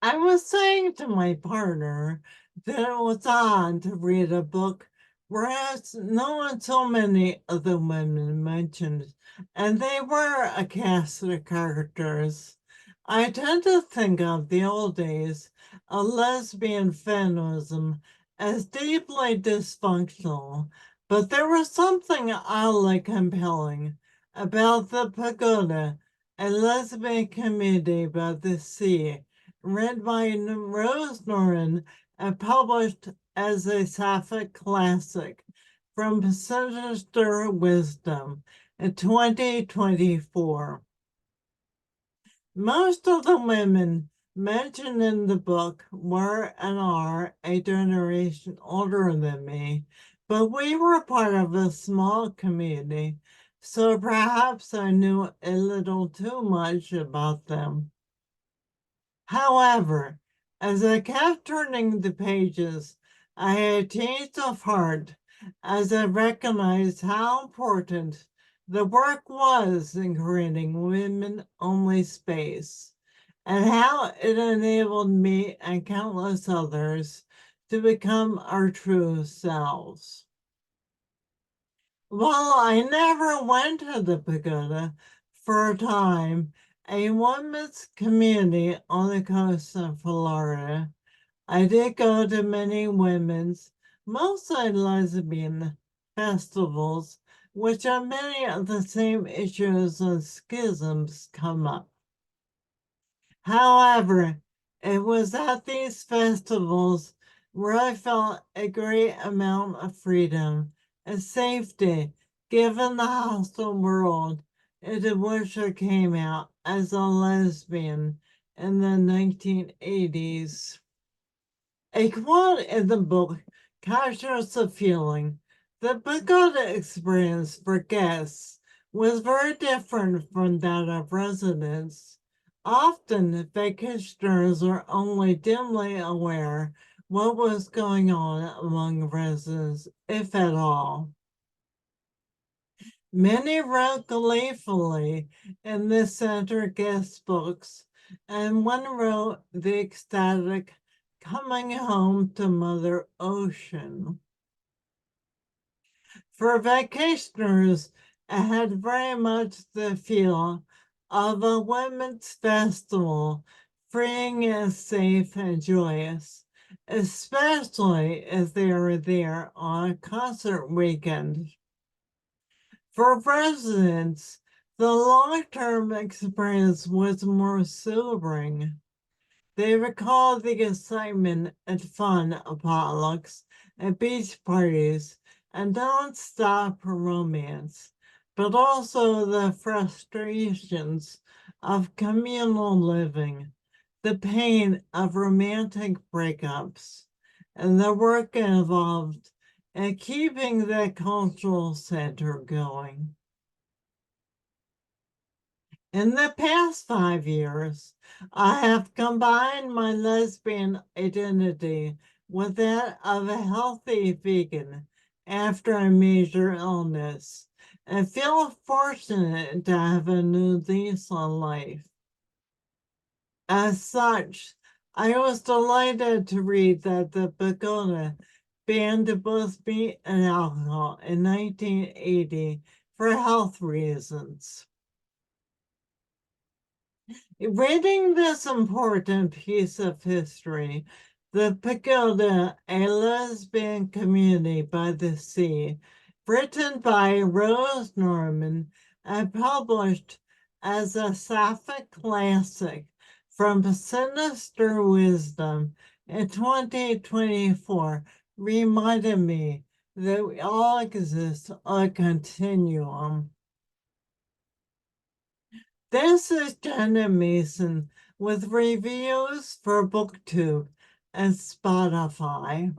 I was saying to my partner that it was odd to read a book whereas no one so many of the women mentioned, and they were a cast of characters. I tend to think of the old days of lesbian feminism as deeply dysfunctional, but there was something oddly compelling about the Pagoda, a lesbian community by the sea read by Rose Norton and published as a Sapphic classic from Sinister Wisdom in 2024. Most of the women mentioned in the book were and are a generation older than me, but we were part of a small community, so perhaps I knew a little too much about them. However, as I kept turning the pages, I had a change of heart as I recognized how important the work was in creating women-only space and how it enabled me and countless others to become our true selves. While I never went to the pagoda for a time, a women's community on the coast of Florida, I did go to many women's, mostly lesbian, festivals, which on many of the same issues and schisms come up. However, it was at these festivals where I felt a great amount of freedom and safety given the hostile world into which I came out as a lesbian in the 1980s. A quote in the book captures the feeling the Pagoda experience for guests was very different from that of residents. Often, vacationers were only dimly aware what was going on among residents, if at all. Many wrote gleefully in the center guest books, and one wrote the ecstatic coming home to Mother Ocean. For vacationers, it had very much the feel of a women's festival, freeing and safe and joyous, especially if they were there on a concert weekend. For residents, the long-term experience was more sobering. They recall the excitement and fun of potlucks and beach parties and non-stop romance, but also the frustrations of communal living, the pain of romantic breakups, and the work involved in keeping the cultural center going. In the past 5 years, I have combined my lesbian identity with that of a healthy vegan after a major illness and feel fortunate to have a new lease on life. As such, I was delighted to read that the Pagoda banned both meat and alcohol in 1980 for health reasons. Reading this important piece of history, the Pagoda, a lesbian community by the sea, written by Rose Norman and published as a Sapphic classic from Sinister Wisdom in 2024, reminded me that we all exist on a continuum. This is Jenna Mason with reviews for BookTube and Spotify.